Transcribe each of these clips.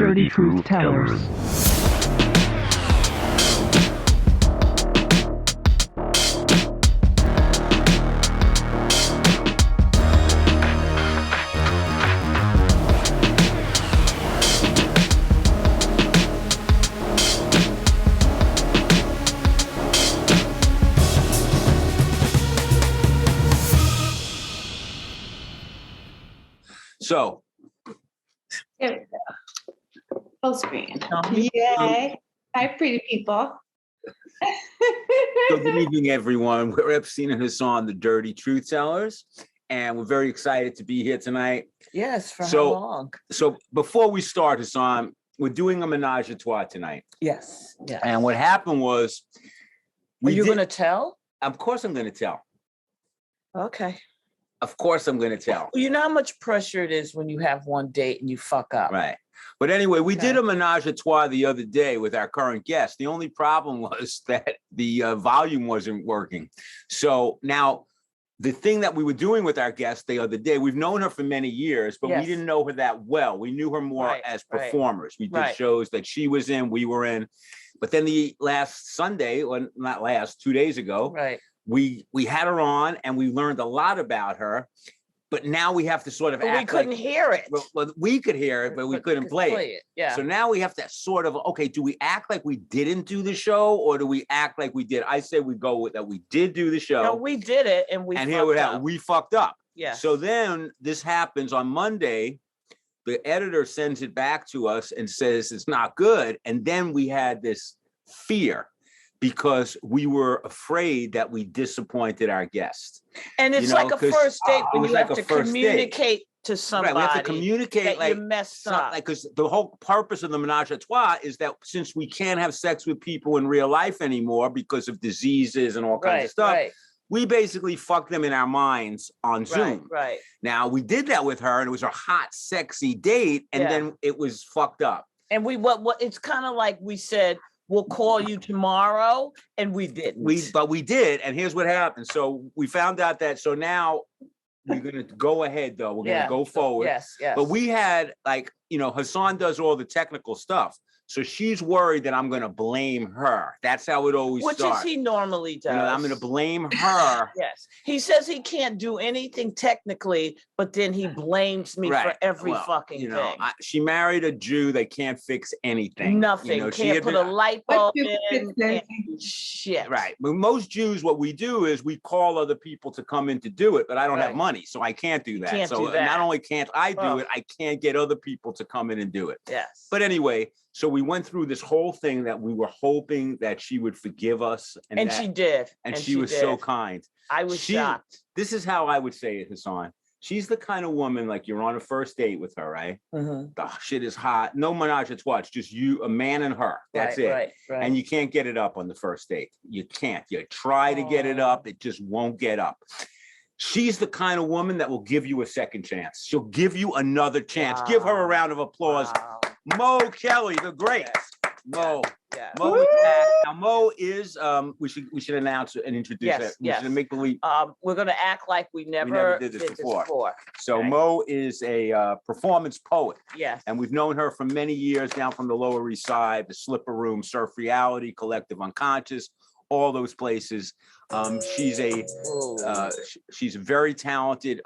Dirty Truth Tellers. So, There we go. Full screen. Yay. Hi, pretty people. so good evening, everyone. We're Epstein and Hassan, the Dirty Truth Tellers, and we're very excited to be here tonight. Yes, for how long? So before we start, Hassan, we're doing a Menage a Trois tonight. Yes. And what happened was... Are you going to tell? Of course I'm going to tell. Okay. Of course I'm going to tell. Well, you know how much pressure it is when you have one date and you fuck up. Right. But anyway, we did a Menage a Trois the other day with our current guest. The only problem was that the volume wasn't working. So now the thing that we were doing with our guest the other day, we've known her for many years, but we didn't know her that well. We knew her more as performers. We did shows that she was in, we were in. But then the last Sunday, or not last, 2 days ago, we had her on and we learned a lot about her. But now we have to sort of act we couldn't hear it. Well, we could hear it, but we couldn't play it. Yeah. So now we have to sort of, okay, do we act like we didn't do the show or do we act like we did? I say we go with that we did do the show. No, we did it and we fucked up. We fucked up. Yeah. So then this happens on Monday. The editor sends it back to us and says it's not good. And then we had this fear because we were afraid that we disappointed our guest. And it's like a first date when you have to communicate to somebody. Right, we have to communicate that you messed up. Because the whole purpose of the Menage a Trois is that since we can't have sex with people in real life anymore because of diseases and all kinds of stuff, we basically fuck them in our minds on Zoom. Right. Now, we did that with her and it was a hot, sexy date, and then it was fucked up. And it's kind of like we said, we'll call you tomorrow, and we didn't. But we did, and here's what happened. So we found out that, so now we're going to go ahead, though. We're going to go forward. Yes. But we had, Hassan does all the technical stuff. So she's worried that I'm going to blame her. That's how it always starts. Which is he normally does. I'm going to blame her. Yes. He says he can't do anything technically, but then he blames me for every fucking thing. She married a Jew. They can't fix anything. Nothing. Can't put a light bulb in. Shit. Right. But most Jews, what we do is we call other people to come in to do it, but I don't have money, so I can't do that. Not only can't I do it, I can't get other people to come in and do it. Yes. But anyway, so we went through this whole thing that we were hoping that she would forgive us. And she did. And she was so kind. I was shocked. This is how I would say it, Hassan. She's the kind of woman, like you're on a first date with her, right? Mm-hmm. The shit is hot. No Menage a Trois, just you, a man and her. That's it. Right. And you can't get it up on the first date. You can't. You try to get it up. It just won't get up. She's the kind of woman that will give you a second chance. She'll give you another chance. Wow. Give her a round of applause. Wow. Maux Kelly, the great. Maux. Yeah. Maux is back. Now Maux is we should announce and introduce it. Yes. We're gonna act like we never did this before. So Maux is a performance poet. Yes. And we've known her for many years, down from the Lower East Side, the Slipper Room, Surf Reality, Collective Unconscious, all those places. She's a very talented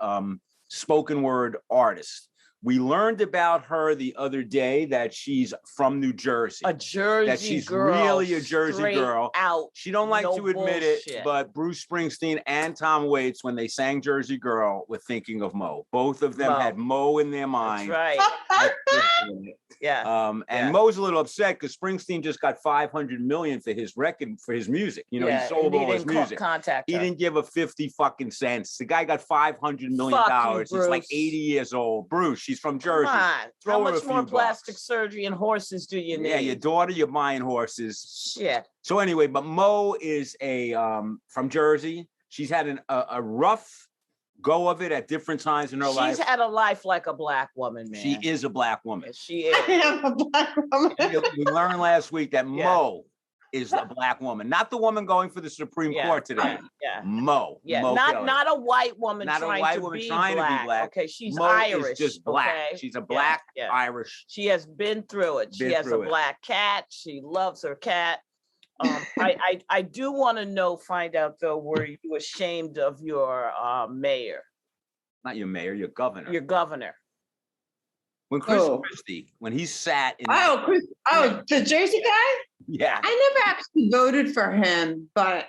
spoken word artist. We learned about her the other day that she's from New Jersey. A Jersey that she's girl. Really a Jersey girl. Out. She don't like to admit it, but Bruce Springsteen and Tom Waits, when they sang Jersey Girl, were thinking of Maux. Both of them had Maux in their mind. That's right. Yeah. And Mo's a little upset because Springsteen just got $500 million for his record, for his music. He sold all his music. He didn't give a 50 fucking cents. The guy got $500 million. He's like 80 years old. Bruce, she's from Jersey. Come on. How much more plastic surgery and horses do you need? Yeah, your daughter, you're buying horses. Yeah. So anyway, but Maux is from Jersey. She's had a rough go of it at different times in her life. She's had a life like a black woman, man. She is a black woman. She is. I am a black woman. We learned last week that Maux is a black woman, not the woman going for the Supreme Court today. Maux. Yeah, Maux not a white woman not trying, a white to, woman be trying black. to be black. Okay, she's Maux Irish. is just black. Okay? She's a black Irish. She has been through it. She has a black cat. She loves her cat. I do want to find out though, were you ashamed of your mayor? Not your mayor, your governor. Your governor. When Chris Christie, when he sat in the Jersey guy? Yeah. I never actually voted for him, but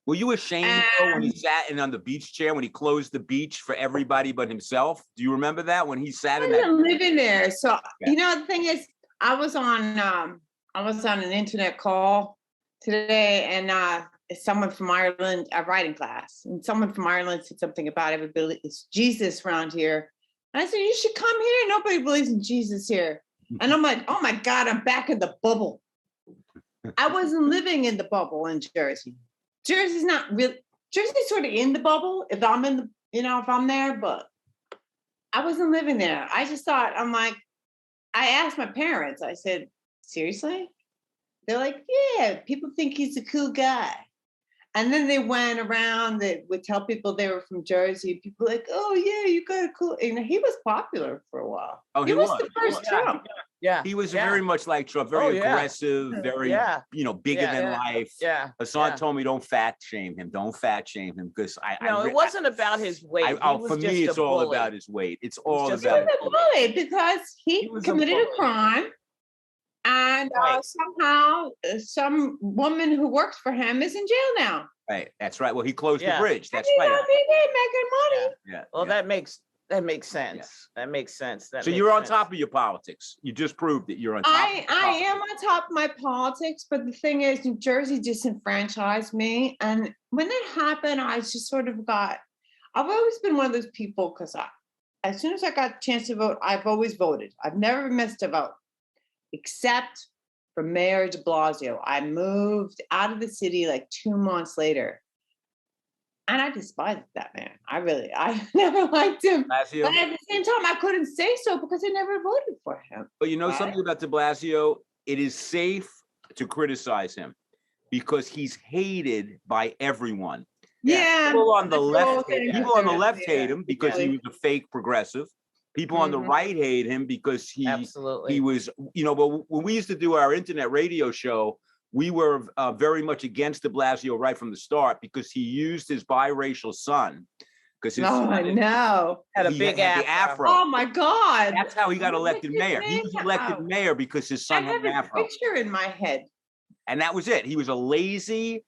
were you ashamed though, when he sat in on the beach chair, when he closed the beach for everybody but himself? Do you remember that when he sat in that? I wasn't living there. So the thing is, I was on an internet call today, and someone from Ireland, a writing class, and someone from Ireland said something about everybody, it's Jesus around here. And I said, you should come here. Nobody believes in Jesus here. And I'm like, oh my God, I'm back in the bubble. I wasn't living in the bubble in Jersey. Jersey's not really, Jersey's sort of in the bubble if I'm in the, if I'm there, but I wasn't living there. I just thought, I asked my parents, I said, seriously? They're like, yeah, people think he's a cool guy. And then they went around, they would tell people they were from Jersey. People were like, oh yeah, you got a cool, he was popular for a while. Oh, he was the first Trump. Yeah. He was very much like Trump, very aggressive, very, bigger than life. Yeah. Hassan told me don't fat shame him. Don't fat shame him because it wasn't about his weight. For me, it's all about his weight. It's all about. He was a bully because he committed a crime. And somehow some woman who works for him is in jail now. Right. That's right. Well, he closed the bridge. That's right. He did making money. Yeah. Well, that makes sense. Yeah. That makes sense. So you're on top of your politics. You just proved that you're on top. I am on top of my politics, but the thing is, New Jersey disenfranchised me. And when that happened, I just sort of I've always been one of those people because as soon as I got a chance to vote, I've always voted. I've never missed a vote. Except for Mayor De Blasio. I moved out of the city like 2 months later. And I despised that man. I never liked him. Blasio. But at the same time, I couldn't say so because I never voted for him. But something about De Blasio, it is safe to criticize him because he's hated by everyone. Yeah. People on the left hate him because he was a fake progressive. People on the right hate him because he was, but when we used to do our internet radio show, we were very much against De Blasio right from the start because he used his biracial son. I know. Had a big afro. Oh my God. That's how he got elected mayor. He was elected mayor because his son had an afro. I have a picture in my head. And that was it. He was a lazy,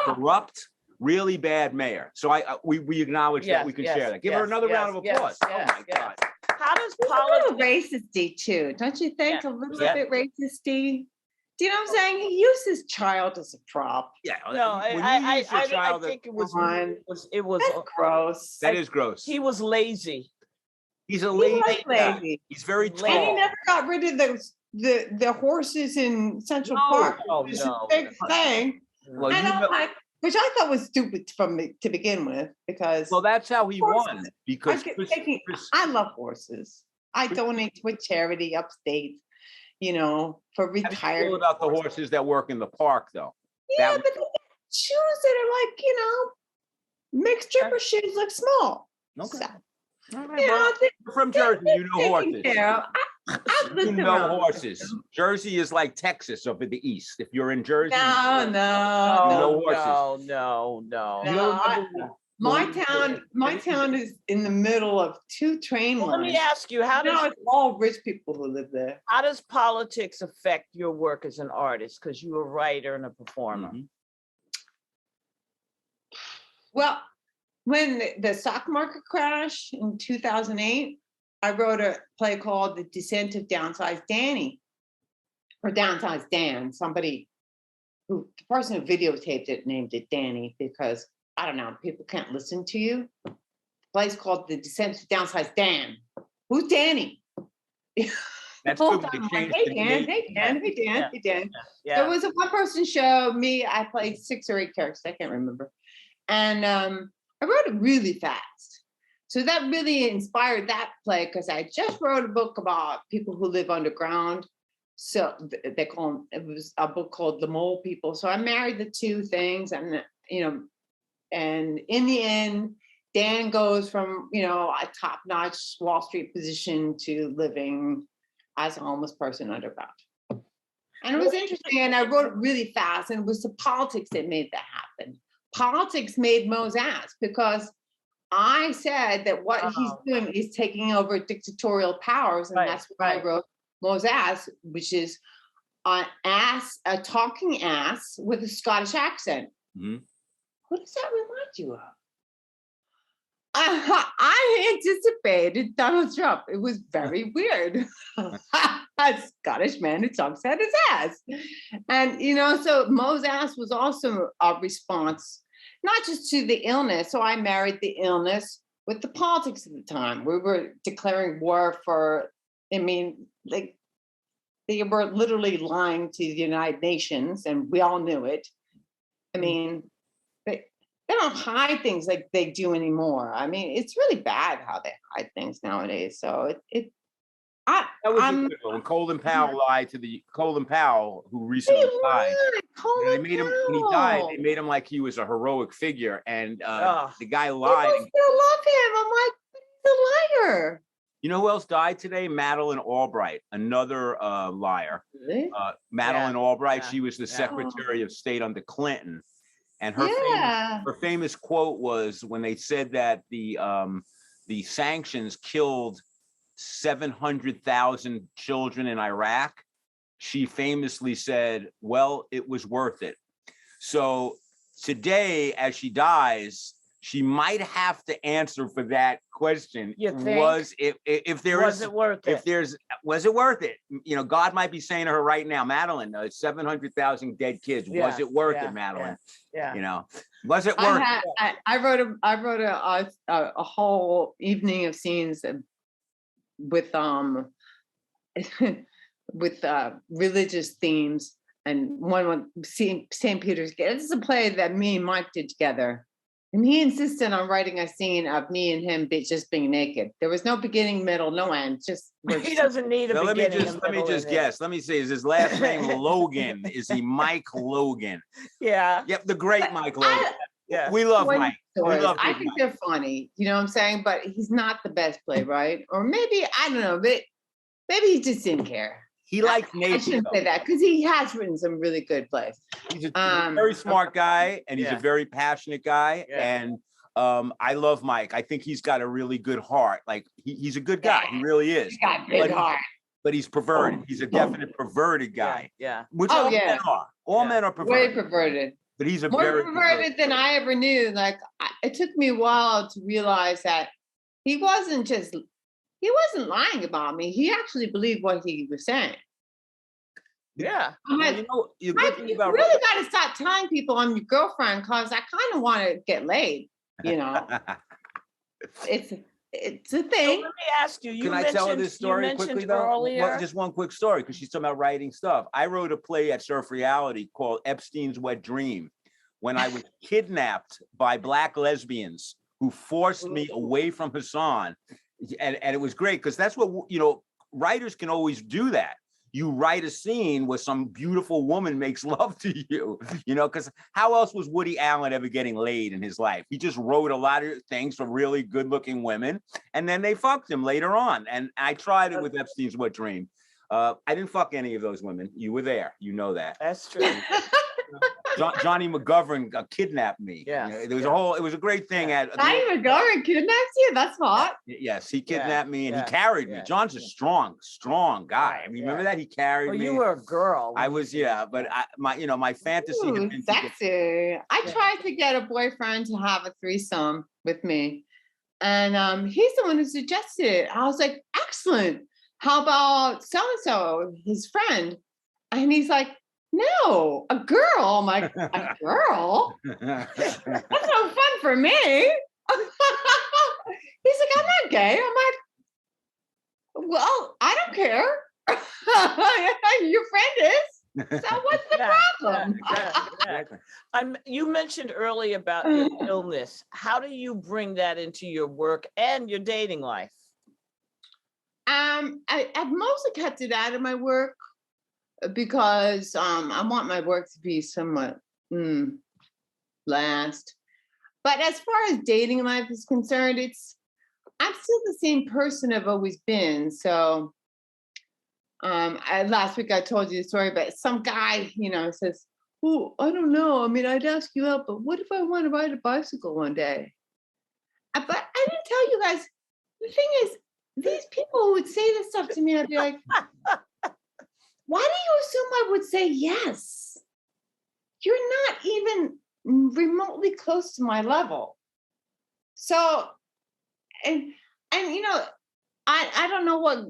corrupt, really bad mayor. So we acknowledge that we can share that. Give her another round of applause. Oh my God. How does politics? A little racisty too, don't you think? A little bit racisty. Do you know what I'm saying? He used his child as a prop. Yeah. No, I think it was That's gross. That is gross. He was lazy. He's a lazy guy. He's very tall. And he never got rid of the horses in Central Park. Which is a big thing. Well, which I thought was stupid to begin with, because that's how he won. Because I love horses. I donate to a charity upstate, for retired. How do you feel about the horses that work in the park, though? Yeah, but they get shoes that are like, mixed stripper shoes look small. Okay. So, from Jersey, horses. You know horses. Jersey is like Texas up in the east. If you're in Jersey, no horses. My town is in the middle of 2 train lines. Let me ask you, it's all rich people who live there. How does politics affect your work as an artist? Because you're a writer and a performer. Mm-hmm. Well, when the stock market crashed in 2008, I wrote a play called The Descent of Downsized Danny, or Downsized Dan. The person who videotaped it named it Danny because, I don't know, people can't listen to you. The play's called The Descent of Downsized Dan. Who's Danny? That's whole good. Time, like, hey Dan. Yeah. So it was a one-person show. I played 6 or 8 characters. I can't remember. And I wrote it really fast. So that really inspired that play because I just wrote a book about people who live underground. So they call them, it was a book called The Mole People. So I married the two things, and and in the end, Dan goes from, a top-notch Wall Street position to living as a homeless person underground. And it was interesting, and I wrote it really fast, and it was the politics that made that happen. Politics made Maux's ass, because I said that what he's doing is taking over dictatorial powers, and that's why I wrote Maux's ass, which is an ass, a talking ass with a Scottish accent. Mm-hmm. What does that remind you of? I anticipated Donald Trump. It was very weird. A Scottish man who talks out his ass. And, so Maux's ass was also a response, not just to the illness. So I married the illness with the politics at the time. We were declaring war for, they were literally lying to the United Nations, and we all knew it. They don't hide things like they do anymore. It's really bad how they hide things nowadays. So that was a good one. When Colin Powell lied to Colin Powell, who recently died. They made him, when he died, they made him like he was a heroic figure, and the guy lied. I love him. I'm like, he's a liar. You know who else died today? Madeleine Albright, another liar. Really? Madeleine Albright. She was the Secretary of State under Clinton. And her famous quote was when they said that the sanctions killed 700,000 children in Iraq. She famously said, "Well, it was worth it." So today, as she dies, she might have to answer for that question. Was it worth it? God might be saying to her right now, Madeleine, 700,000 dead kids. Was it worth it, Madeleine? Yeah. Was it worth it? I wrote a whole evening of scenes with with religious themes, and one St. Peter's. This is a play that me and Mike did together. And he insisted on writing a scene of me and him just being naked. There was no beginning, middle, no end. He doesn't need a beginning. Let me just guess. Let me see. Is his last name Logan? Is he Mike Logan? Yeah. Yep, the great Mike Logan. We love Mike. I think they're funny. You know what I'm saying? But he's not the best playwright. Or maybe, I don't know, but maybe he just didn't care. He likes nature. I shouldn't say that, because he has written some really good plays. He's a very smart guy, and he's a very passionate guy. And I love Mike. I think he's got a really good heart. Like he's a good guy. He really is. He's got a good heart. But he's perverted. He's a definite perverted guy. Yeah. Which all men are. All men are perverted. Way perverted. But he's more perverted than I ever knew. Like it took me a while to realize that he wasn't lying about me. He actually believed what he was saying. Yeah. You really got to stop telling people I'm your girlfriend, because I kind of want to get laid. It's a thing. So let me ask you. Can I tell her this story quickly, though? Just one quick story, because she's talking about writing stuff. I wrote a play at Surf Reality called Epstein's Wet Dream, when I was kidnapped by Black lesbians who forced me away from Hassan. And it was great, because that's what, writers can always do that. You write a scene where some beautiful woman makes love to you, because how else was Woody Allen ever getting laid in his life? He just wrote a lot of things for really good looking women, and then they fucked him later on. And I tried it with Epstein's Wet Dream. I didn't fuck any of those women. You were there. You know that. That's true. Johnny McGovern kidnapped me. Yeah. It was a great thing. Johnny McGovern kidnapped you? That's hot. Yes, he kidnapped me, and he carried me. John's a strong guy. I mean, remember that? He carried me. You were a girl. I was, but my fantasy. Ooh, sexy. I tried to get a boyfriend to have a threesome with me, and he's the one who suggested it. I was like, excellent. How about so-and-so, his friend? And he's like, no, a girl. I'm like, a girl? That's no fun for me. He's like, I'm not gay. I'm like, well, I don't care. Your friend is. So what's the problem? Exactly. You mentioned earlier about your illness. How do you bring that into your work and your dating life? I've mostly kept it out of my work. because I want my work to be somewhat last. But as far as dating life is concerned, I'm still the same person I've always been. So last week I told you the story, but some guy, says, "Oh, I don't know. I mean, I'd ask you out, but what if I want to ride a bicycle one day?" But I didn't tell you guys. The thing is, these people who would say this stuff to me, I'd be like, "Why do you assume I would say yes? You're not even remotely close to my level." So, and I don't know what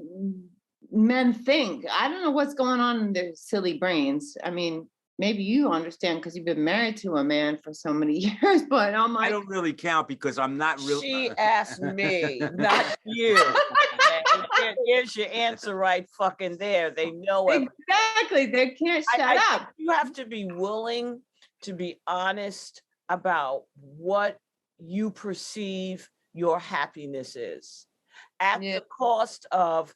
men think. I don't know what's going on in their silly brains. I mean, maybe you understand because you've been married to a man for so many years, but I'm like, I don't really count because I'm not really. She asked me, not you. Okay? Here's your answer right fucking there. They know it. Exactly. They can't shut up. You have to be willing to be honest about what you perceive your happiness is at the cost of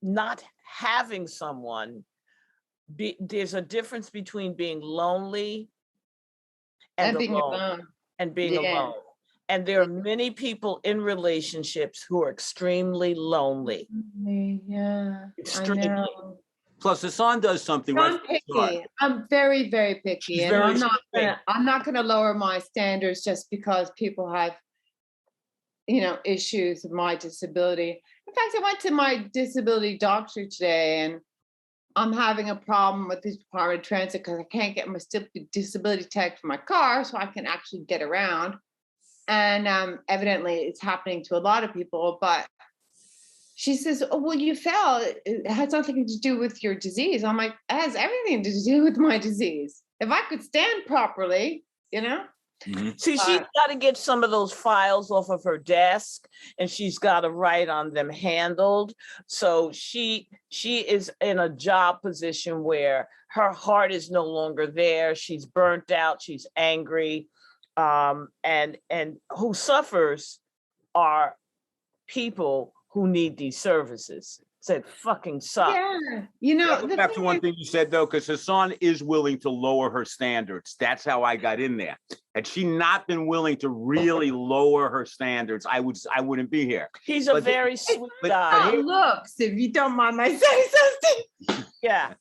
not having someone. There's a difference between being lonely and being alone. And being alone. And there are many people in relationships who are extremely lonely. Yeah, extremely. I know. Plus, Hassan does something. I'm picky. I'm very, very picky, and I'm not gonna lower my standards just because people have, issues with my disability. In fact, I went to my disability doctor today, and I'm having a problem with the Department of Transit because I can't get my disability tag for my car, so I can actually get around. And evidently, it's happening to a lot of people. But she says, "Oh, well, you fell. It has nothing to do with your disease." I'm like, "It has everything to do with my disease. If I could stand properly, Mm-hmm. See, she's got to get some of those files off of her desk, and she's got to write on them handled. So she is in a job position where her heart is no longer there. She's burnt out. She's angry, and who suffers are people who need these services. Said fucking suck. Yeah, go back to one thing you said though, because Hassan is willing to lower her standards. That's how I got in there. Had she not been willing to really lower her standards, I wouldn't be here. He's a very sweet guy. Looks, if you don't mind my saying something. Yes.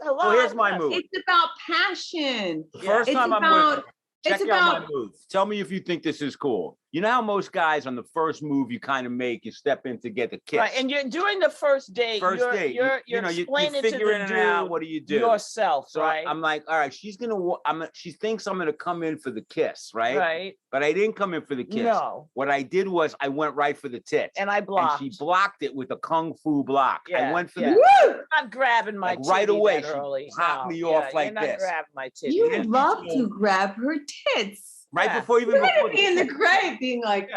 Hello. Well, here's my move. It's about passion. The first time I'm with her, check out my move. Tell me if you think this is cool. You know how most guys on the first move you kind of make, you step in to get the kiss. Right, and you're during the first date, you're explaining to the dude out, what do you do yourself, so right? I'm like, all right, she thinks I'm gonna come in for the kiss, right? Right. But I didn't come in for the kiss. No. What I did was I went right for the tits. And I blocked. And she blocked it with a kung fu block. Yeah, I went for the Woo! Not grabbing my titty right away. That early. She popped me off like you're not this. grabbing my titty. You love to grab her tits. Right before You're gonna be in the grave being like,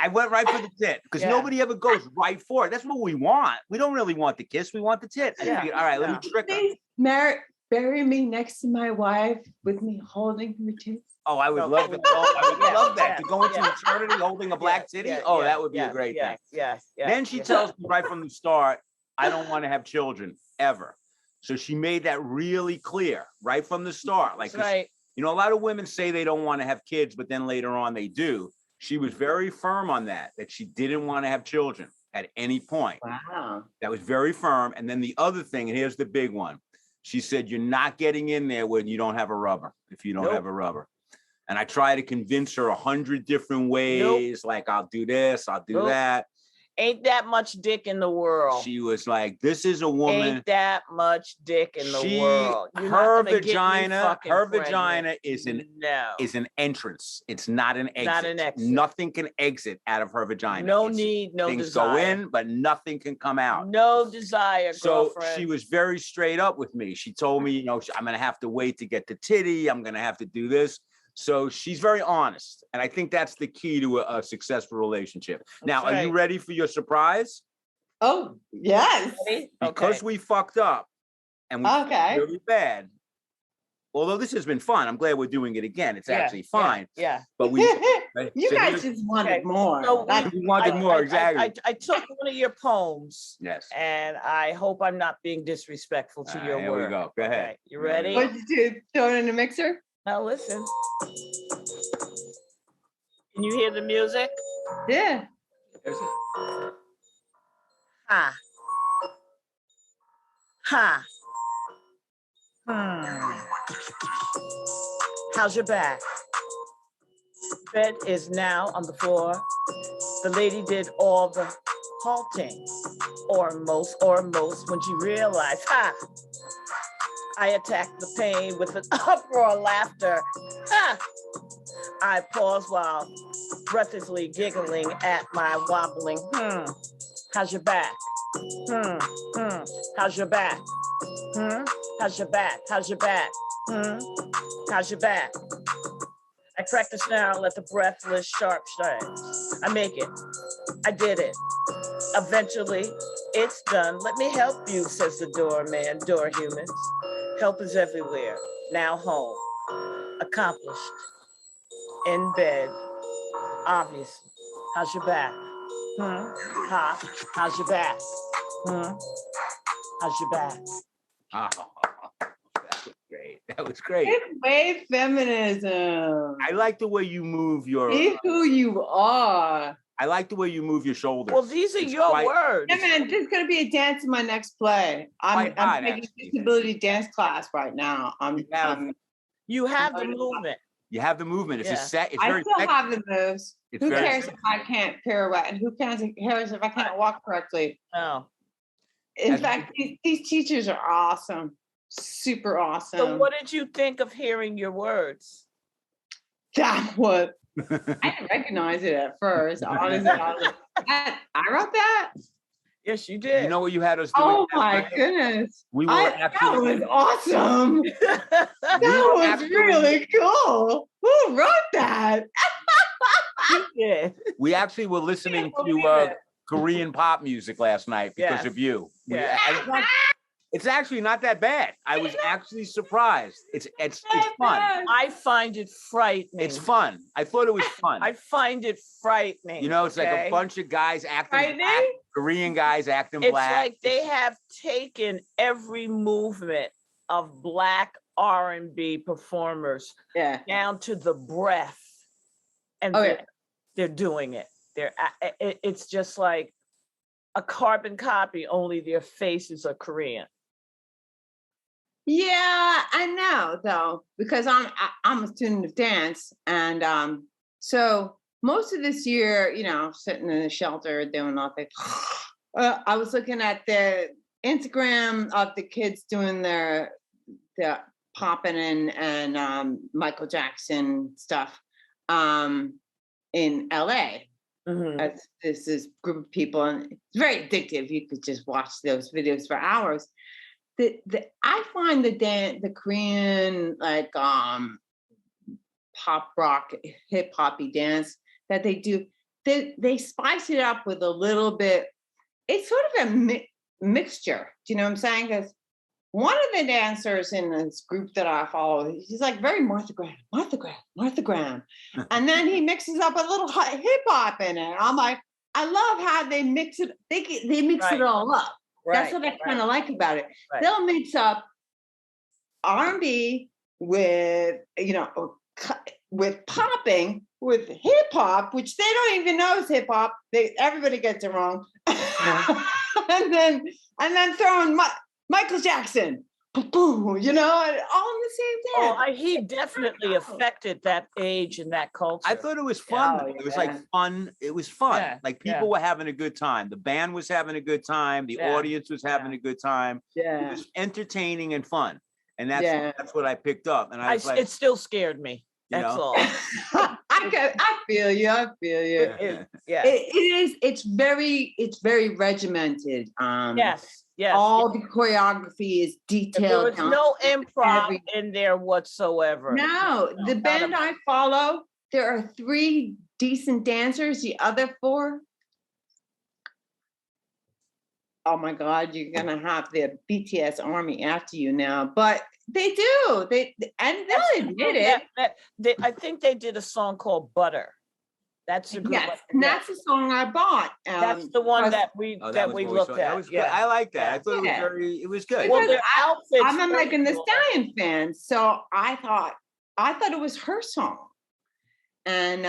I went right for the tit because nobody ever goes right for it. That's what we want. We don't really want the kiss. We want the tit. I figured, all right, let me trick her. Bury me next to my wife with me holding her tits. Oh, I would love that. I would love that. To go into eternity holding a black titty. That would be a great thing. Yes. Then she tells me right from the start, I don't want to have children ever. So she made that really clear right from the start. Like, right. A lot of women say they don't want to have kids, but then later on they do. She was very firm on that she didn't want to have children at any point. Wow. That was very firm. And then the other thing, and here's the big one. She said, you're not getting in there when you don't have a rubber, if you don't have a rubber. And I try to convince her 100 different ways, like I'll do this, I'll do that. Ain't that much dick in the world. She was like, this is a woman. Ain't that much dick in the world. Her vagina is an entrance. It's not an exit. Not an exit. Nothing can exit out of her vagina. No need, no things desire. Things go in, but nothing can come out. No desire, girlfriend. So she was very straight up with me. She told me, I'm going to have to wait to get the titty. I'm going to have to do this. So she's very honest. And I think that's the key to a successful relationship. Now, are you ready for your surprise? Oh, yes. Because we fucked up and we felt really bad. although this has been fun, I'm glad we're doing it again. It's actually fine. Yeah. But we, you guys just wanted more. So we wanted more, exactly. I took one of your poems. Yes. And I hope I'm not being disrespectful to your Here work. we go. Go ahead. Okay, you ready? What did you do? Throw it in the mixer? Now listen. Can you hear the music? Yeah. There's it. Ha. Ha. How's your back? Bed is now on the floor. The lady did all the halting, or most when she realized, ha! I attacked the pain with an uproar laughter. Ha! I paused while breathlessly giggling at my wobbling. How's your back? How's your back? How's your back? How's your back? How's your back? I crack the snarl at the breathless sharp strike. I make it. I did it. Eventually, it's done. Let me help you, says the doorman. Door humans. Help is everywhere. Now home. Accomplished. In bed. Obviously. How's your back? Ha. How's your back? How's your back? Oh, that was great. That was great. It's wave feminism. I like the way you move your. Be who you are. I like the way you move your shoulders. Well, these are It's your quite- words. Yeah, man, there's gonna be a dance in my next play. I'm hot, taking actually. disability dance class right now. You have the movement. You have the movement. It's Yeah. a set. It's I very. still sexy. have the moves. It's Who very cares sexy. if I can't pirouette? And who cares if I can't walk correctly? Oh. In As- fact, these teachers are awesome. Super awesome. So what did you think of hearing your words? That was, I didn't recognize it at first. Honestly, I was like, I wrote that? Yes, you did. You know what you had us do? Oh my goodness. We were That actually. was awesome. That were was actually- really cool. Who wrote that? You did. We actually were listening believe to it. Korean pop music last night because Yes. of you. Yeah. It's actually not that bad. I was actually surprised. It's fun. I find it frightening. It's fun. I thought it was fun. I find it frightening. You know, it's like okay? a bunch of guys acting Frightening? black, Korean guys acting It's black. like they have taken every movement of Black R&B performers Yeah. down to the breath, and Oh, yeah. they're doing it. It's just like a carbon copy, only their faces are Korean. Yeah, I know though, because I'm a student of dance, and so most of this year, sitting in the shelter doing nothing. I was looking at the Instagram of the kids doing the popping and Michael Jackson stuff in LA. Mhm. This is group of people, and it's very addictive. You could just watch those videos for hours. I find the Korean like pop rock hip hoppy dance that they do, they spice it up with a little bit. It's sort of a mixture. Do you know what I'm saying? Because one of the dancers in this group that I follow, he's like very Martha Graham, and then he mixes up a little hip hop in it. I'm like, I love how they mix it. They mix Right. it all up. That's Right, what I kind of like about it. Right. They'll mix up R&B with, with popping, with hip hop, which they don't even know is hip hop. Everybody gets it wrong. and then throwing Michael Jackson, boom, all in the same dance. Oh, he definitely affected that age and that culture. I thought it was fun. Oh, It was yeah. like fun. It was fun. Yeah, Like people were having a good time. The band was having a good time. The Yeah, audience was having a good time. It Yeah. was entertaining and fun. And that's Yeah. that's what I picked up. And I was like, it still scared me. You That's know? all. I feel you. Yeah. It's very regimented. Yes. All the choreography is There detailed. was down no to improv every- in there whatsoever. No, the not band a- I follow, there are 3 decent dancers. The other 4, oh my God, you're gonna have the BTS army after you now. But they do. They did it. I think they did a song called Butter. That's a group. Yes, and that's the song I bought. That's the one that we Oh, that was we what looked saw. at. That was good. I like that. I thought it was good. Well, their outfits. I'm a Megan Thee Stallion fan, so I thought it was her song, and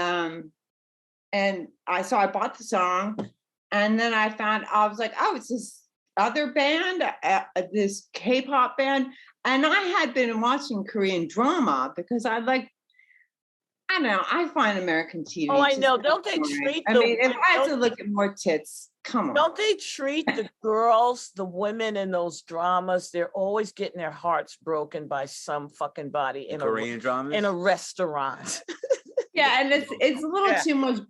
I bought the song, and then I was like, oh, it's this other band, this K-pop band, and I had been watching Korean drama because I don't know. I find American TV. Oh, I know. Don't they treat? I mean, if I have to look at more tits, come on. Don't they treat the girls, the women in those dramas? They're always getting their hearts broken by some fucking body in Korean dramas in a restaurant. Yeah, and it's a little too much,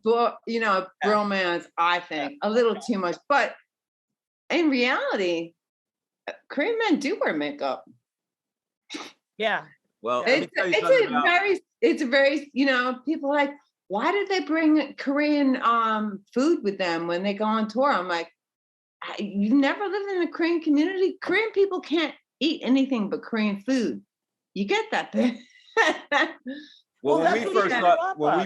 bromance. I think a little too much, but in reality, Korean men do wear makeup. Yeah. Well, it's a very, people are like, why did they bring Korean food with them when they go on tour? I'm like, you've never lived in a Korean community? Korean people can't eat anything but Korean food. You get that thing. Well, when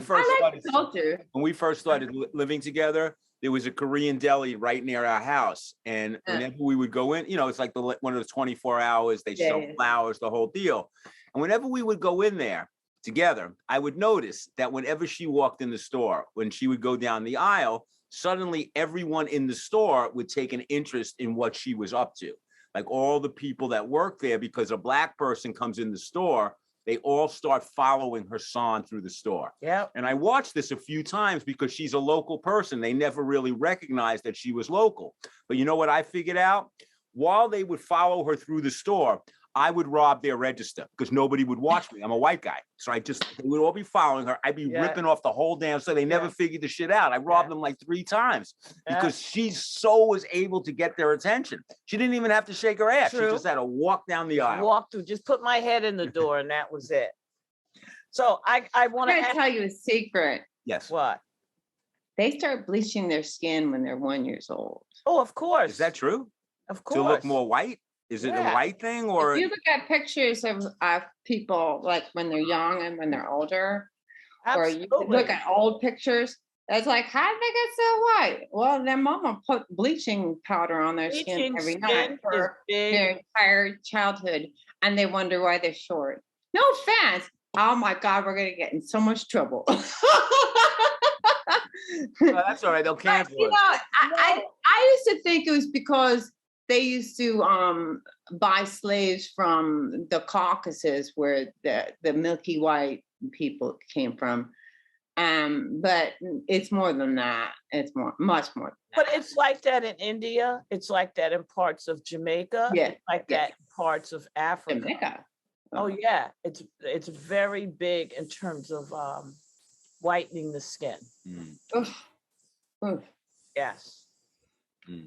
we first started living together, there was a Korean deli right near our house, and whenever we would go in, it's like one of the 24 hours, they sell flowers, the whole deal. And whenever we would go in there together, I would notice that whenever she walked in the store, when she would go down the aisle, suddenly everyone in the store would take an interest in what she was up to. Like all the people that work there, because a Black person comes in the store, they all start following her son through the store. Yeah. And I watched this a few times because she's a local person. They never really recognized that she was local. But you know what I figured out? While they would follow her through the store, I would rob their register because nobody would watch me. I'm a white guy. So they would all be following her. I'd be ripping off the whole damn, so they never figured the shit out. I robbed them like 3 times because she was able to get their attention. She didn't even have to shake her ass. True. She just had to walk down the aisle. Walk through, just put my head in the door and that was it. So I want to tell you a secret. Yes. What? They start bleaching their skin when they're 1 year old. Oh, of course. Is that true? Of course. To look more white? Is it a white thing, or if you look at pictures of people like when they're young and when they're older, Absolutely. or you look at old pictures, it's like, how did they get so white? Well, their mama put bleaching powder on their skin every night for their entire childhood, and they wonder why they're short. No offense. Oh my God, we're gonna get in so much trouble. That's all right. They'll cancel it. I used to think it was because they used to buy slaves from the Caucasus, where the milky white people came from. But it's more than that. It's much more. But it's like that in India. It's like that in parts of Jamaica. Yeah. It's like that in parts of Africa. Jamaica. Oh yeah, it's very big in terms of whitening the skin. Oof. Oof. Yes.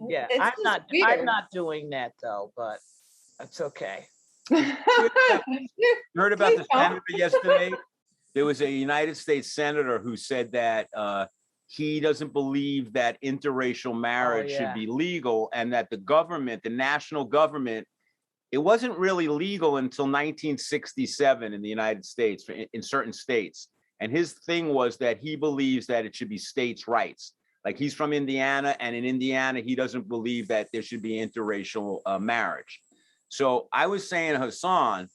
Yeah, It's I'm not doing that though, but it's okay. You heard about the senator yesterday? There was a United States senator who said that he doesn't believe that interracial marriage should be legal, and that the national government, it wasn't really legal until 1967 in the United States, in certain states. And his thing was that he believes that it should be states' rights. Like, he's from Indiana, and in Indiana, he doesn't believe that there should be interracial marriage. So I was saying to Hassan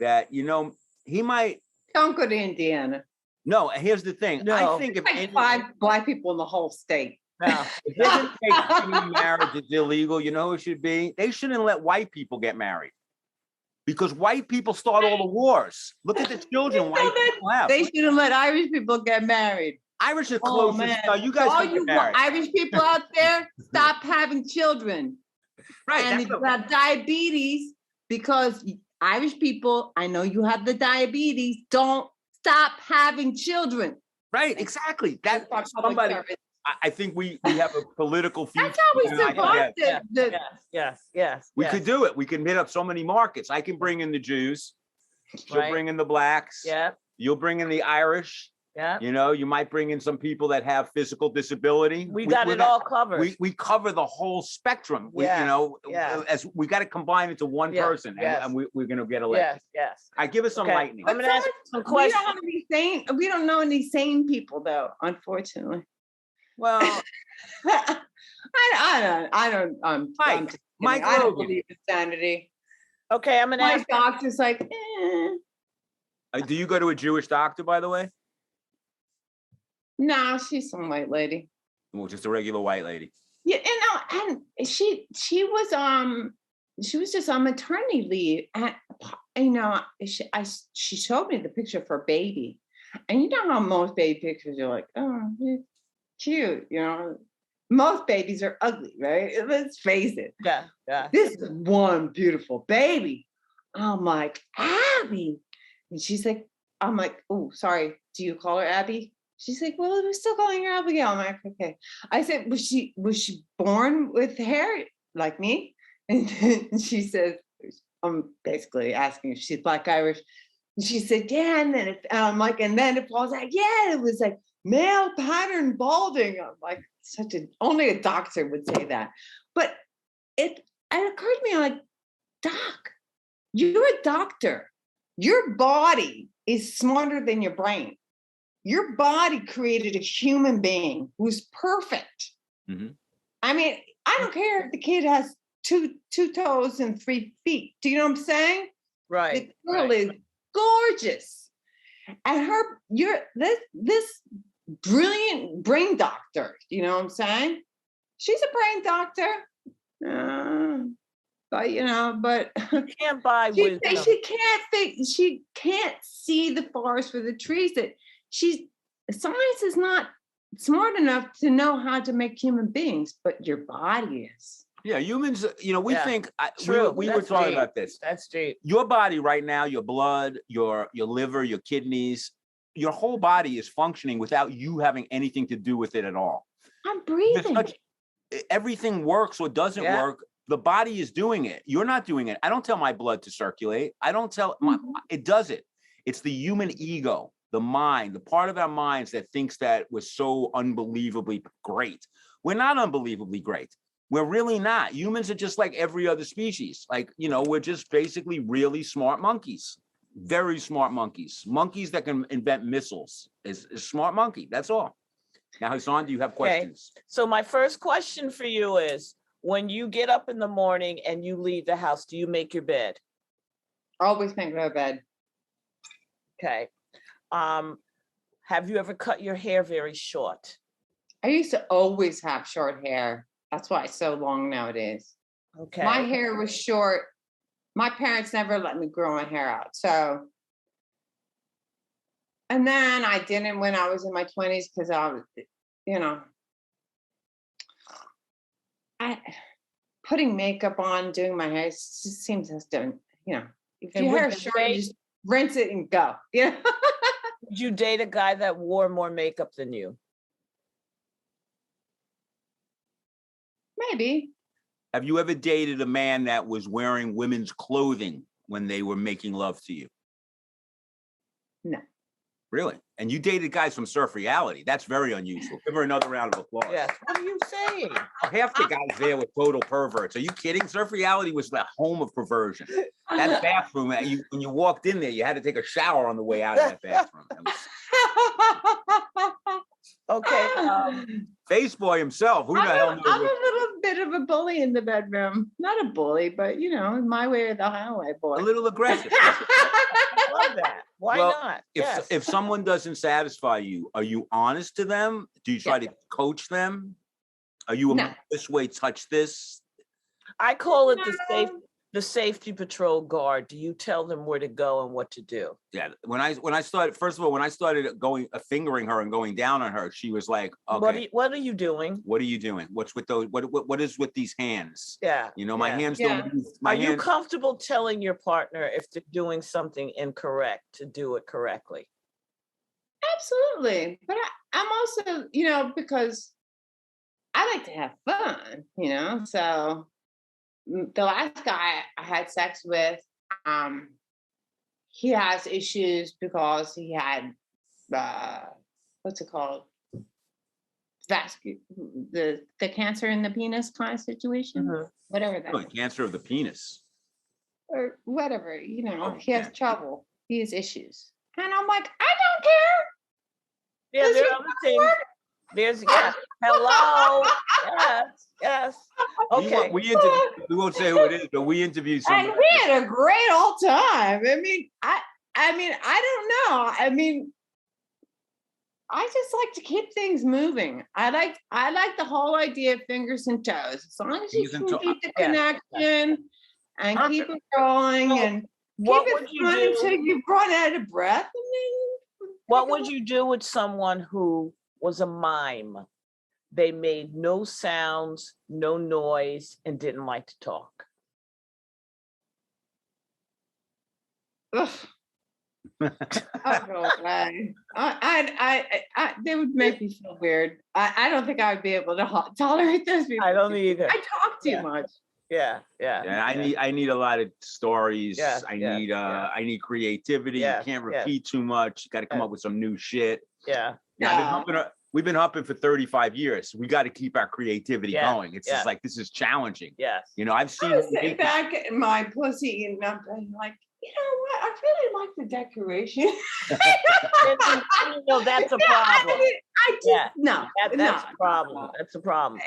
that, he might. Don't go to Indiana. No, here's the thing. No. I think if like 5 Black people in the whole state. No. If they didn't think gay marriage is illegal, you know who it should be? They shouldn't let white people get married. Because white people start all the wars. Look at the children white people have. They shouldn't let Irish people get married. Irish are closest. You guys all can get married. Irish people out there, stop having children. Right. And if you have diabetes, because Irish people, I know you have the diabetes, don't stop having children. Right, exactly. That's somebody. I think we have a political future. That's how we survive. Yes. We could do it. We can hit up so many markets. I can bring in the Jews. You'll bring in the Blacks. Yeah. You'll bring in the Irish. Yeah. You know, you might bring in some people that have physical disability. We got it all covered. We cover the whole spectrum. We, you know, as we got to combine it to one person, and we're going to get elected. Yes. I give us some lightning. I'm going to ask some questions. We don't know any sane people, though, unfortunately. Well, I don't. Mike I don't Logan. believe in sanity. Okay, I'm going to ask. My doctor's like, Do you go to a Jewish doctor, by the way? No, she's some white lady. Well, just a regular white lady. Yeah, and she was just on maternity leave, and you know, she showed me the picture of her baby, and you know how most baby pictures are like, oh, cute, you know. Most babies are ugly, right? Let's face it. Yeah. This is one beautiful baby. I'm like, Abby, and she's like, I'm like, oh, sorry. Do you call her Abby? She's like, well, we're still calling her Abigail. I'm like, okay. I said, was she born with hair like me? And she says, I'm basically asking if she's Black Irish. And she said, yeah. And then I'm like, and then it falls out. Yeah, it was like male pattern balding. I'm like, only a doctor would say that. But it occurred to me, I'm like, Doc, you're a doctor. Your body is smarter than your brain. Your body created a human being who's perfect. Mm-hmm. I mean, I don't care if the kid has two toes and 3 feet. Do you know what I'm saying? Right. The girl is gorgeous. And this brilliant brain doctor, you know what I'm saying? She's a brain doctor. But you can't buy wisdom. She can't see the forest for the trees. That science is not smart enough to know how to make human beings, but your body is. Yeah, humans, we think, True. we were talking about this. That's deep. Your body right now, your blood, your liver, your kidneys, your whole body is functioning without you having anything to do with it at all. I'm breathing. Everything works or doesn't work. The body is doing it. You're not doing it. I don't tell my blood to circulate. I don't tell it does it. It's the human ego, the mind, the part of our minds that thinks that we're so unbelievably great. We're not unbelievably great. We're really not. Humans are just like every other species. Like, we're just basically really smart monkeys, very smart monkeys. Monkeys that can invent missiles is smart monkey. That's all. Now, Hassan, do you have questions? Okay. So my first question for you is, when you get up in the morning and you leave the house, do you make your bed? Always make my bed. Okay. Have you ever cut your hair very short? I used to always have short hair. That's why it's so long nowadays. Okay. My hair was short. My parents never let me grow my hair out. So, and then I didn't when I was in my 20s because I was, putting makeup on, doing my hair, just seems just different, If your hair is short, you just rinse it and go. Did you date a guy that wore more makeup than you? Maybe. Have you ever dated a man that was wearing women's clothing when they were making love to you? No. Really? And you dated guys from Surf Reality. That's very unusual. Give her another round of applause. Yes. What are you saying? Half the guys there were total perverts. Are you kidding? Surf Reality was the home of perversion. That bathroom, when you walked in there, you had to take a shower on the way out of that bathroom. Okay. Faceboy himself. Who the hell knows? I'm a little bit of a bully in the bedroom. Not a bully, but my way or the highway boy. A little aggressive. I love that. Why not? If someone doesn't satisfy you, are you honest to them? Do you try to coach them? Are you this way, touch this? I call it the safety patrol guard. Do you tell them where to go and what to do? Yeah. When I started, first of all, when I started fingering her and going down on her, she was like, okay. What are you doing? What are you doing? What's with those? What is with these hands? Yeah. My hands don't move. Are you comfortable telling your partner if they're doing something incorrect to do it correctly? Absolutely. But I'm also, because I like to have fun, so the last guy I had sex with, he has issues because he had what's it called? The cancer in the penis kind of situation, whatever that is. Cancer of the penis. Or whatever, he has yeah. trouble. He has issues. And I'm like, I don't care. Yeah, there are other things. There's hello. Yes. Okay. We won't say who it is, but we interviewed somebody. And we had a great old time. I don't know. I just like to keep things moving. I like the whole idea of fingers and toes. As long as you can keep the connection and keep it rolling and keep it fun until you run out of breath. What would you do with someone who was a mime? They made no sounds, no noise, and didn't like to talk. Ugh. I'll go away. They would make me feel weird. I don't think I would be able to tolerate those people. I don't either. I talk too much. Yeah, I need a lot of stories. I need creativity. You can't repeat too much. You got to come up with some new shit. We've been humping for 35 years. We got to keep our creativity going. It's just like, this is challenging. Yes. I've seen I sit back in my pussy and I'm like, you know what? I really like the decoration. That's a problem. That's a problem. That's a problem.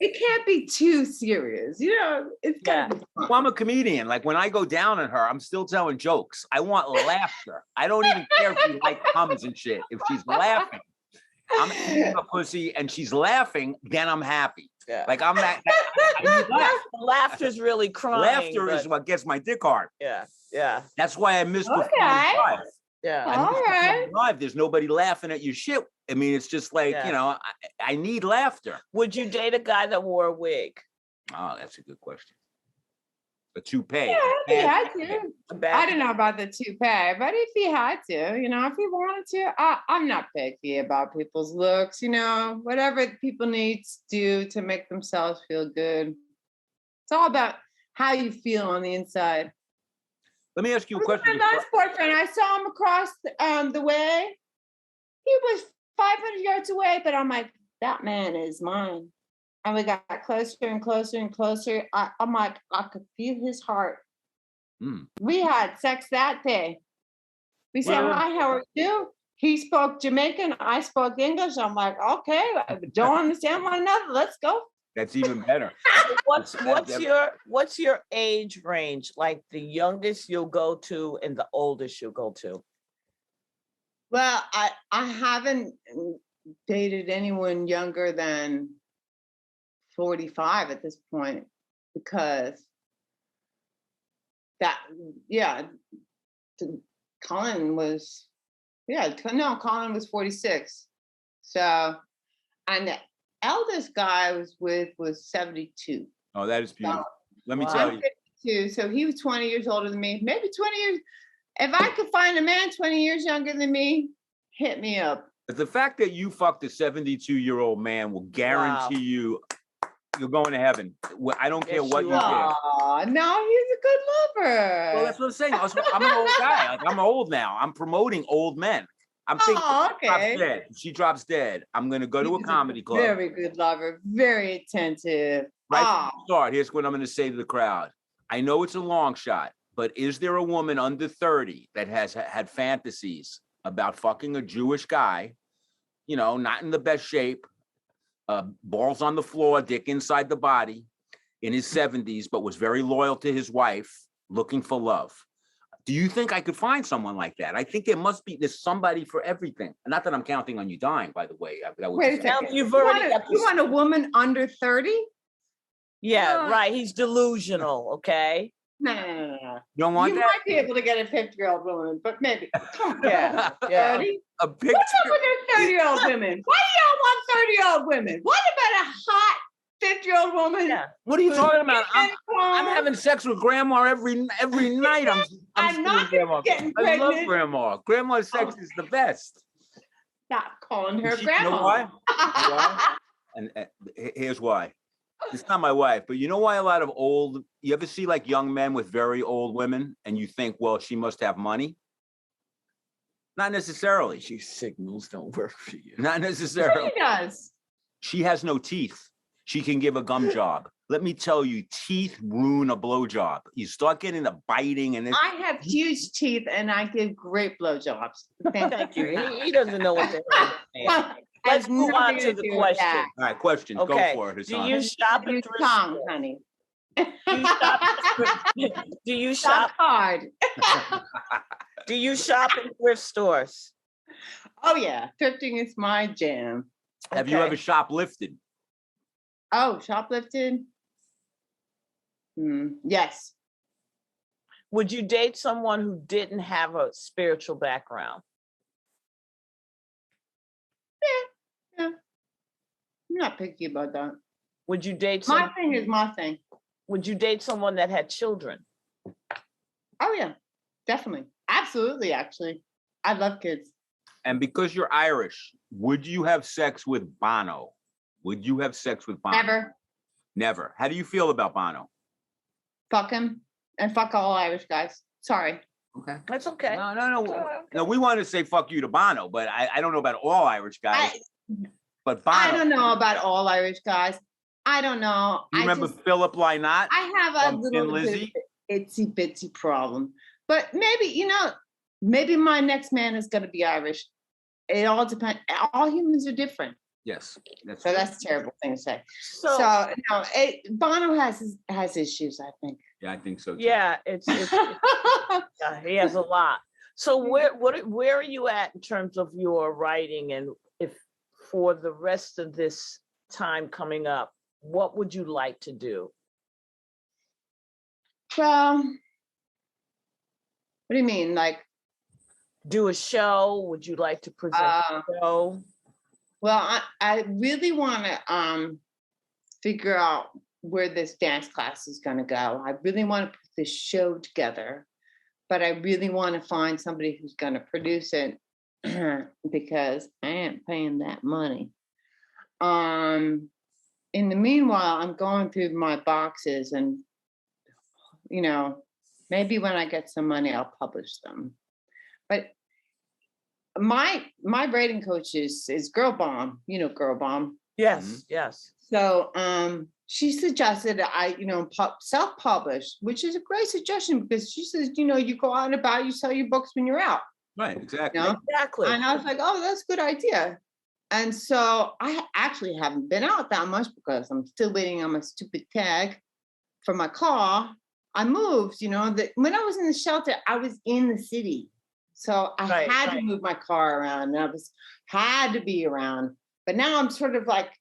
It can't be too serious. It's got to be fun. Well, I'm a comedian. Like when I go down on her, I'm still telling jokes. I want laughter. I don't even care if she like comes and shit. If she's laughing, I'm eating a pussy and she's laughing, then I'm happy. Yeah. Like I'm that. Laughter's really crying. Laughter is what gets my dick hard. Yeah. That's why I missed the 45. Yeah. All right. Live. There's nobody laughing at your shit. It's just like, I need laughter. Would you date a guy that wore a wig? Oh, that's a good question. A toupee. Yeah, if he had to. I don't know about the toupee, but if he had to, if he wanted to, I'm not picky about people's looks, whatever people need to do to make themselves feel good. It's all about how you feel on the inside. Let me ask you a question. My last boyfriend, I saw him across the way. He was 500 yards away, but I'm like, that man is mine. And we got closer and closer and closer. I'm like, I could feel his heart. We had sex that day. We said, hi, how are you? He spoke Jamaican. I spoke English. I'm like, okay, I don't understand one another. Let's go. That's even better. What's your age range? Like the youngest you'll go to and the oldest you'll go to? Well, I haven't dated anyone younger than 45 at this point because Colin was 46. So, and the eldest guy I was with was 72. Oh, that is beautiful. Let me tell you. 52, so he was 20 years older than me, maybe 20 years. If I could find a man 20 years younger than me, hit me up. But the fact that you fucked a 72-year-old man will guarantee you're going to heaven. I don't care what you did. Oh, no, he's a good lover. Well, that's what I'm saying. I'm an old guy. Like, I'm old now. I'm promoting old men. I'm thinking, okay. She drops dead. I'm going to go to a comedy club. Very good lover. Very attentive. Right from the start, here's what I'm going to say to the crowd. I know it's a long shot, but is there a woman under 30 that has had fantasies about fucking a Jewish guy, not in the best shape, balls on the floor, dick inside the body, in his 70s, but was very loyal to his wife, looking for love? Do you think I could find someone like that? I think there's somebody for everything. Not that I'm counting on you dying, by the way. Wait a second. You want a woman under 30? Yeah, right. He's delusional, okay? No. You don't want that? You might be able to get a 50-year-old woman, but maybe. Come on. Yeah. 30? What's up with those 30-year-old women? Why do y'all want 30-year-old women? What about a hot 50-year-old woman? Yeah. What are you talking about? I'm having sex with grandma every night. I'm not getting pregnant. I love grandma. Grandma's sex is the best. Stop calling her grandma. You know why? And here's why. It's not my wife, but you know why you ever see like young men with very old women and you think, well, she must have money? Not necessarily. These signals don't work for you. Not necessarily. She does. She has no teeth. She can give a gum job. Let me tell you, teeth ruin a blowjob. You start getting the biting and I have huge teeth and I give great blowjobs. Thank you. He doesn't know what the hell he's saying. Let's move on to the question. All right, questions. Okay. Go for it, Do Hassan. you shop at thrift tongue, stores? honey. Do you Shop shop? hard. Do you shop in thrift stores? Oh yeah, thrifting is my jam. Have you Okay. ever shoplifted? Oh, shoplifted? Yes. Would you date someone who didn't have a spiritual background? Yeah. I'm not picky about that. Would you date My some, thing is my thing. Would you date someone that had children? Oh yeah, definitely. Absolutely, actually. I love kids. And because you're Irish, would you have sex with Bono? Would you have sex with Bono? Never. Never. How do you feel about Bono? Fuck him. And fuck all Irish guys. Sorry. Okay. That's okay. No, we want to say fuck you to Bono, but I don't know about all Irish guys. But Bono. I don't know about all Irish guys. I don't know. You remember Philip Lynott? I have a from little Thin Lizzy? itsy bitsy problem. But maybe, maybe my next man is going to be Irish. It all depends. All humans are different. Yes. So that's a terrible thing to say. So No, Bono has issues, I think. Yeah, I think so too. yeah, it's yeah, he has a lot. So where are you at in terms of your writing, and if for the rest of this time coming up, what would you like to do? Well, what do you mean? Like, Do a show? Would you like to present a show? well, I really want to figure out where this dance class is going to go. I really want to put this show together, but I really want to find somebody who's going to produce it because I ain't paying that money. In the meanwhile, I'm going through my boxes and, maybe when I get some money, I'll publish them. But my writing coach is Girl Bomb, Girl Bomb. Yes, yes. So she suggested I, self-publish, which is a great suggestion because she says, you go out and about, you sell your books when you're out. Right, exactly. Exactly. And I was like, oh, that's a good idea. And so I actually haven't been out that much because I'm still waiting on my stupid tag for my car. I moved, when I was in the shelter, I was in the city. So I had to move my car around and had to be around. But now I'm sort of like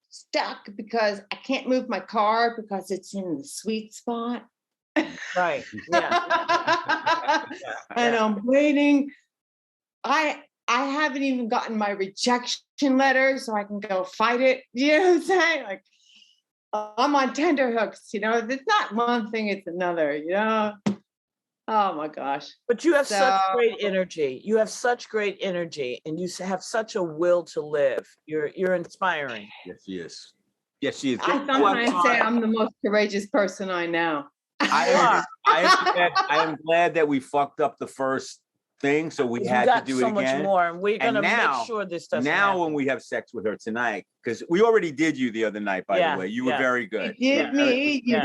stuck because I can't move my car because it's in the sweet spot. Right. Yeah. And I'm waiting. I haven't even gotten my rejection letter so I can go fight it. You know what I'm saying? Like, I'm on tenterhooks, it's not one thing, it's another, Oh my gosh. But you have such great energy. You have such great energy and you have such a will to live. You're inspiring. Yes, she is. Yes, she is. I sometimes say I'm the most courageous person I know. I am glad that we fucked up the first thing, so we had to do it again. So much more, and we're gonna make sure this doesn't happen. When we have sex with her tonight, because we already did you the other night, by the way. You were very good. You did me, you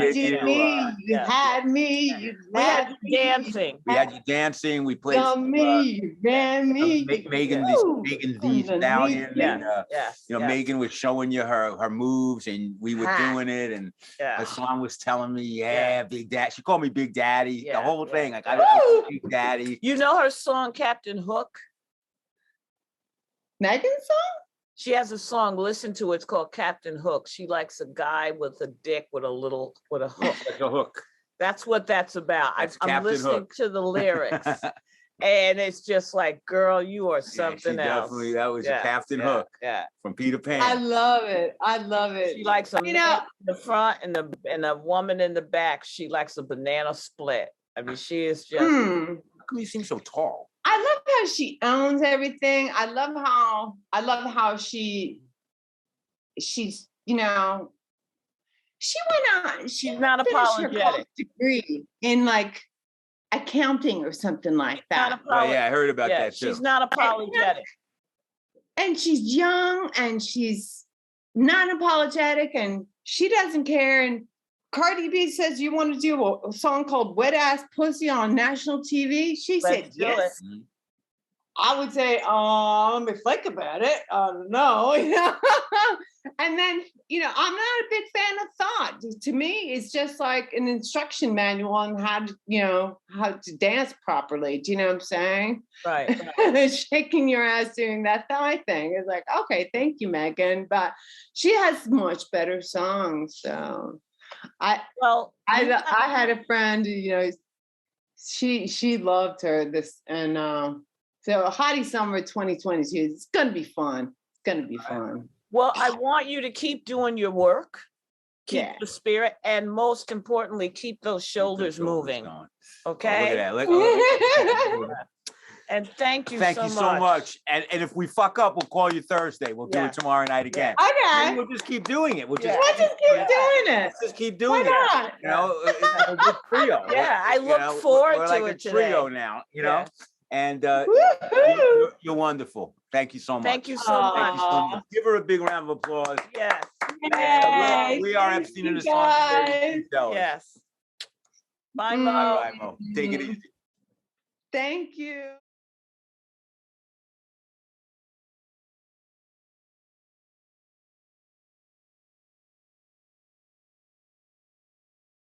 had me, we had you dancing. We had you dancing. We played you ran me. Megan Thee Stallion, and Megan was showing you her moves, and we were doing it, and Hassan was telling me, Big Daddy. She called me Big Daddy. The whole thing, like I Big Daddy. You know her song Captain Hook? Megan's song? She has a song, listen to it, it's called Captain Hook. She likes a guy with a dick with a hook. Like a hook. That's what that's about. I'm listening Hook. to the lyrics. And it's just like, girl, you are something else. Definitely, that was a Captain Hook from Peter Pan. I love it. She likes a man in the front and a woman in the back. She likes a banana split. I mean, she is just. How come you seem so tall? I love how she owns everything. I love how she's, she went on. She's not apologetic. Degree in like accounting or something like Not that. Oh, yeah, I heard about that too. She's not apologetic. And she's young and she's not apologetic and she doesn't care. And Cardi B says, you want to do a song called Wet Ass Pussy on national TV? She said, yes. I would say, let me think about it. No, you know. And then, you know, I'm not a big fan of thought. To me, it's just like an instruction manual on how to, you know, how to dance properly. Do you know what I'm saying? Right. Shaking your ass doing that thigh thing. It's like, okay, thank you, Megan. But she has much better songs. So I had a friend, you know, she loved her and so Hottie Summer 2022, it's gonna be fun. It's gonna be fun. Well, I want you to keep doing your work, keep the spirit, and most importantly, keep those shoulders moving. Okay. Oh, look at that. And thank you so much. And if we fuck up, we'll call you Thursday. We'll do it tomorrow night again. Okay. We'll just keep doing it. We'll just keep doing it. Let's just keep doing it. You know, a good trio. Yeah, I look forward to like it a trio today. now, you know. And you're wonderful. Thank you so much. Thank you so much. Give her a big round of applause. Yes. We are Epstein and Hassan. Yes. Bye, Mo. Bye, Mo. Take it easy. Thank you.